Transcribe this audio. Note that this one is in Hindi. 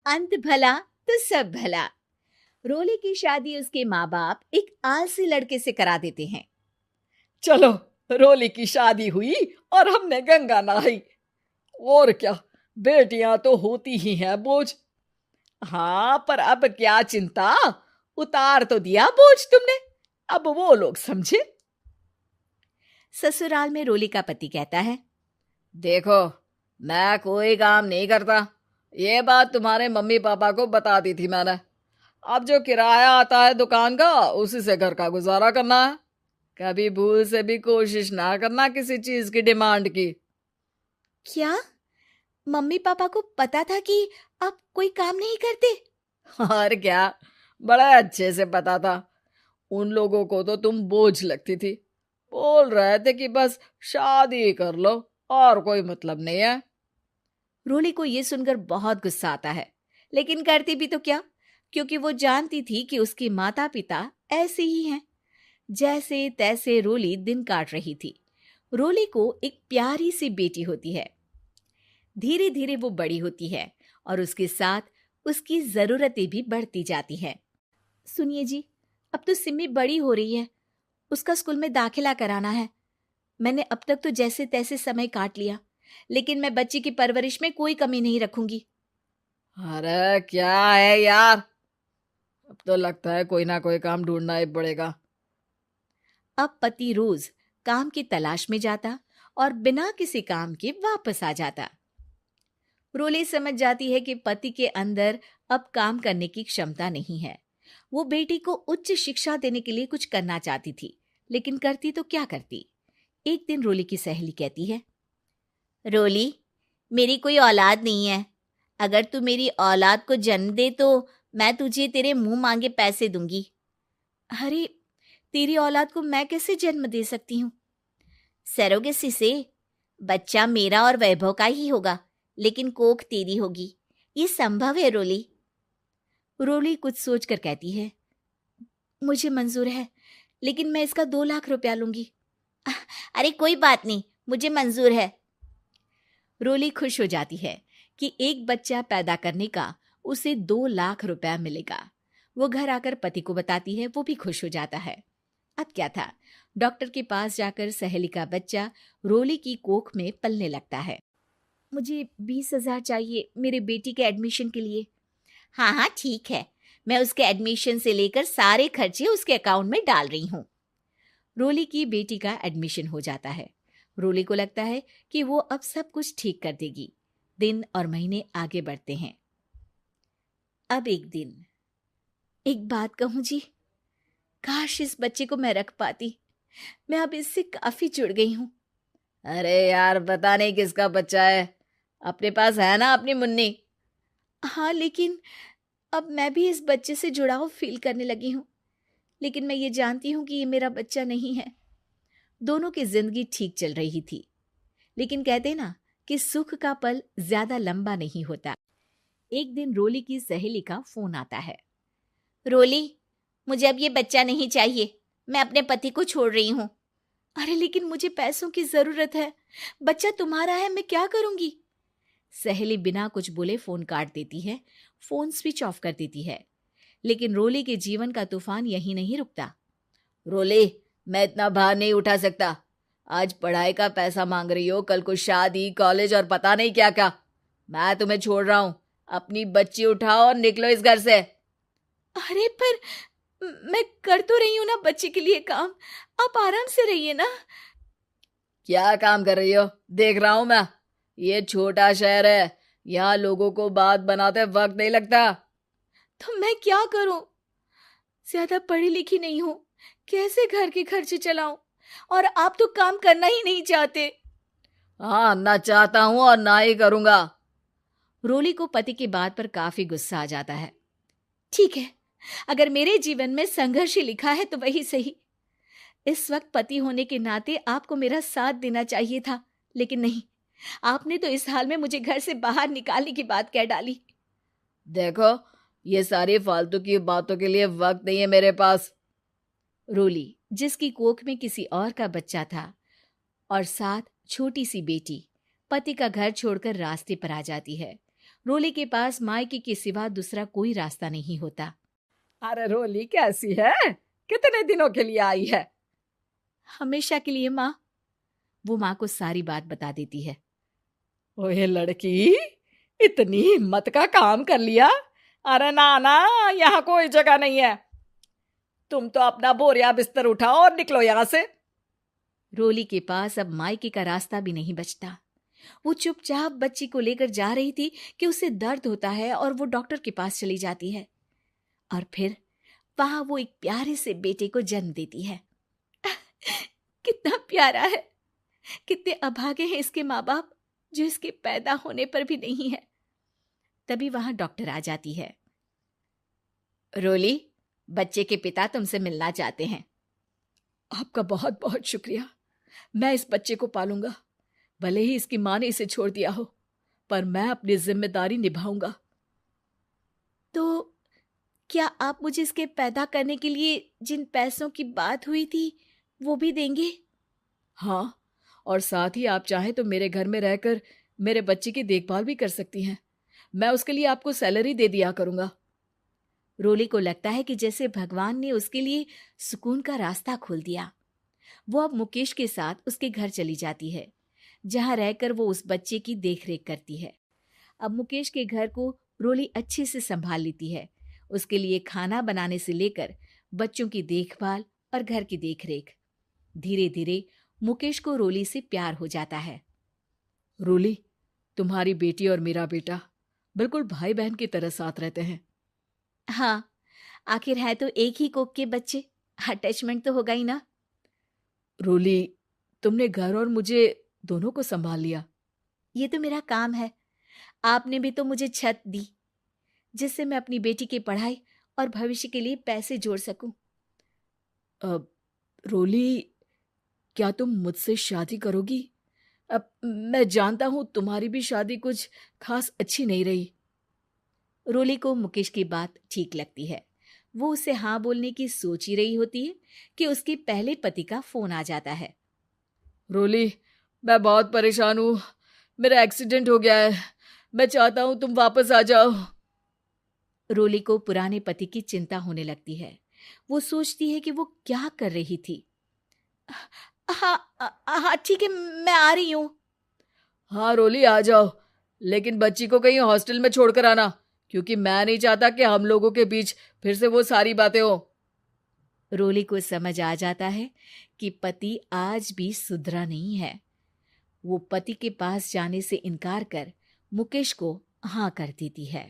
अंत भला तो सब भला। रोली की शादी उसके माँ बाप एक आलसी लड़के से करा देते हैं। चलो, रोली की शादी हुई और हमने गंगा नहाई। और क्या, बेटियां तो होती ही हैं बोझ। हाँ, पर अब क्या चिंता, उतार तो दिया बोझ तुमने, अब वो लोग समझे। ससुराल में रोली का पति कहता है, देखो, मैं कोई काम नहीं करता, ये बात तुम्हारे मम्मी पापा को बता दी थी मैंने। अब जो किराया आता है दुकान का, उसी से घर का गुजारा करना है। कभी भूल से भी कोशिश ना करना किसी चीज की डिमांड की। क्या मम्मी पापा को पता था कि आप कोई काम नहीं करते? और क्या, बड़ा अच्छे से पता था। उन लोगों को तो तुम बोझ लगती थी, बोल रहे थे कि बस शादी कर लो और कोई मतलब नहीं है। रोली को यह सुनकर बहुत गुस्सा आता है, लेकिन करती भी तो क्या, क्योंकि वो जानती थी कि उसके माता पिता ऐसे ही हैं। जैसे तैसे रोली दिन काट रही थी। रोली को एक प्यारी सी बेटी होती है। धीरे धीरे वो बड़ी होती है और उसके साथ उसकी जरूरतें भी बढ़ती जाती हैं। सुनिए जी, अब तो सिमी बड़ी हो रही है, उसका स्कूल में दाखिला कराना है। मैंने अब तक तो जैसे तैसे समय काट लिया, लेकिन मैं बच्ची की परवरिश में कोई कमी नहीं रखूंगी। अरे क्या है यार, अब तो लगता है कोई ना कोई काम ढूंढना ही पड़ेगा। अब पति रोज काम की तलाश में जाता और बिना किसी काम के वापस आ जाता। रोली समझ जाती है कि पति के अंदर अब काम करने की क्षमता नहीं है। वो बेटी को उच्च शिक्षा देने के लिए कुछ करना चाहती थी, लेकिन करती तो क्या करती। एक दिन रोली की सहेली कहती है, रोली, मेरी कोई औलाद नहीं है। अगर तू मेरी औलाद को जन्म दे तो मैं तुझे तेरे मुंह मांगे पैसे दूंगी। अरे, तेरी औलाद को मैं कैसे जन्म दे सकती हूँ? सरोगेसी से। बच्चा मेरा और वैभव का ही होगा, लेकिन कोख तेरी होगी। ये संभव है रोली। रोली कुछ सोचकर कहती है, मुझे मंजूर है, लेकिन मैं इसका 2 लाख रुपया लूंगी। अरे कोई बात नहीं, मुझे मंजूर है। रोली खुश हो जाती है कि एक बच्चा पैदा करने का उसे 2 लाख रुपया मिलेगा। वो घर आकर पति को बताती है, वो भी खुश हो जाता है। अब क्या था, डॉक्टर के पास जाकर सहेली का बच्चा रोली की कोख में पलने लगता है। मुझे 20,000 चाहिए मेरे बेटी के एडमिशन के लिए। हाँ हाँ ठीक है, मैं उसके एडमिशन से लेकर सारे खर्चे उसके अकाउंट में डाल रही हूँ। रोली की बेटी का एडमिशन हो जाता है। रोली को लगता है कि वो अब सब कुछ ठीक कर देगी। दिन और महीने आगे बढ़ते हैं। अब एक दिन, एक बात कहूं जी, काश इस बच्चे को मैं रख पाती। मैं अब इससे काफी जुड़ गई हूँ। अरे यार, पता नहीं किसका बच्चा है, अपने पास है ना अपनी मुन्नी। हाँ, लेकिन अब मैं भी इस बच्चे से जुड़ाव फील करने लगी हूँ। लेकिन मैं ये जानती हूँ कि ये मेरा बच्चा नहीं है। दोनों की जिंदगी ठीक चल रही थी, लेकिन कहते ना कि सुख का पल ज्यादा लंबा नहीं होता। एक दिन रोली की सहेली का फोन आता है। रोली, मुझे अब ये बच्चा नहीं चाहिए, मैं अपने पति को छोड़ रही हूँ। अरे लेकिन मुझे पैसों की जरूरत है, बच्चा तुम्हारा है, मैं क्या करूंगी? सहेली बिना कुछ बोले फोन काट देती है, फोन स्विच ऑफ कर देती है। लेकिन रोली के जीवन का तूफान यहीं नहीं रुकता। रोली, मैं इतना भार नहीं उठा सकता। आज पढ़ाई का पैसा मांग रही हो, कल को शादी, कॉलेज और पता नहीं क्या क्या। मैं तुम्हें छोड़ रहा हूँ, अपनी बच्ची उठाओ और निकलो इस घर से। अरे पर मैं कर तो रही हूं ना बच्चे के लिए काम, आप आराम से रहिए ना। क्या काम कर रही हो, देख रहा हूं मैं। ये छोटा शहर है, यहाँ लोगों को बात बनाते वक्त नहीं लगता। तो मैं क्या करूं? ज्यादा पढ़ी लिखी नहीं हूं, कैसे घर के खर्चे चलाऊं? और आप तो काम करना ही नहीं चाहते। हाँ, ना चाहता हूं और ना ही करूंगा। रोली को पति की बात पर काफी गुस्सा आ जाता है। ठीक है, अगर मेरे जीवन में संघर्ष ही लिखा है तो वही सही। इस वक्त पति होने के नाते आपको मेरा साथ देना चाहिए था, लेकिन नहीं, आपने तो इस हाल में मुझे घर से बाहर निकालने की बात कह डाली। देखो, ये सारी फालतू की बातों के लिए वक्त नहीं है मेरे पास। रोली, जिसकी कोख में किसी और का बच्चा था और साथ छोटी सी बेटी, पति का घर छोड़कर रास्ते पर आ जाती है। रोली के पास मायके के सिवा दूसरा कोई रास्ता नहीं होता। अरे रोली कैसी है? कितने दिनों के लिए आई है? हमेशा के लिए माँ। वो माँ को सारी बात बता देती है। ओए लड़की, इतनी हिम्मत का काम कर लिया। अरे ना ना, यहाँ कोई जगह नहीं है। तुम तो अपना बोरिया बिस्तर उठाओ और निकलो यहाँ से। रोली के पास अब मायके का रास्ता भी नहीं बचता। वो चुपचाप बच्ची को लेकर जा रही थी कि उसे दर्द होता है और वो डॉक्टर के पास चली जाती है और फिर वहां वो एक प्यारे से बेटे को जन्म देती है। कितना प्यारा है, कितने अभागे हैं इसके माँ बाप जो इसके पैदा होने पर भी नहीं है। तभी वहां डॉक्टर आ जाती है। रोली, बच्चे के पिता तुमसे मिलना चाहते हैं। आपका बहुत बहुत शुक्रिया। मैं इस बच्चे को पालूंगा, भले ही इसकी माँ ने इसे छोड़ दिया हो, पर मैं अपनी जिम्मेदारी निभाऊंगा। तो क्या आप मुझे इसके पैदा करने के लिए जिन पैसों की बात हुई थी वो भी देंगे? हाँ, और साथ ही आप चाहें तो मेरे घर में रहकर मेरे बच्चे की देखभाल भी कर सकती हैं। मैं उसके लिए आपको सैलरी दे दिया करूंगा। रोली को लगता है कि जैसे भगवान ने उसके लिए सुकून का रास्ता खोल दिया। वो अब मुकेश के साथ उसके घर चली जाती है, जहां रहकर वो उस बच्चे की देखरेख करती है। अब मुकेश के घर को रोली अच्छे से संभाल लेती है। उसके लिए खाना बनाने से लेकर बच्चों की देखभाल और घर की देखरेख। धीरे धीरे मुकेश को रोली से प्यार हो जाता है। रोली, तुम्हारी बेटी और मेरा बेटा बिल्कुल भाई बहन की तरह साथ रहते हैं। हाँ, आखिर है तो एक ही कोख के बच्चे, अटैचमेंट तो होगा ही ना। रोली, तुमने घर और मुझे दोनों को संभाल लिया। ये तो मेरा काम है। आपने भी तो मुझे छत दी जिससे मैं अपनी बेटी की पढ़ाई और भविष्य के लिए पैसे जोड़ सकूं। अब रोली, क्या तुम मुझसे शादी करोगी? अब मैं जानता हूं तुम्हारी भी शादी कुछ खास अच्छी नहीं रही। रोली को मुकेश की बात ठीक लगती है। वो उसे हाँ बोलने की सोच ही रही होती है कि उसके पहले पति का फोन आ जाता है। रोली, मैं बहुत परेशान हूँ। मेरा एक्सीडेंट हो गया है। मैं चाहता हूँ तुम वापस आ जाओ। रोली को पुराने पति की चिंता होने लगती है। वो सोचती है कि वो क्या कर रही थी। हाँ हाँ ठीक है, मैं आ रही हूँ। हाँ रोली, आ जाओ, लेकिन बच्ची को कहीं हॉस्टल में छोड़कर आना, क्योंकि मैं नहीं चाहता कि हम लोगों के बीच फिर से वो सारी बातें हो। रोली को समझ आ जाता है कि पति आज भी सुधरा नहीं है। वो पति के पास जाने से इनकार कर मुकेश को हाँ कर देती है।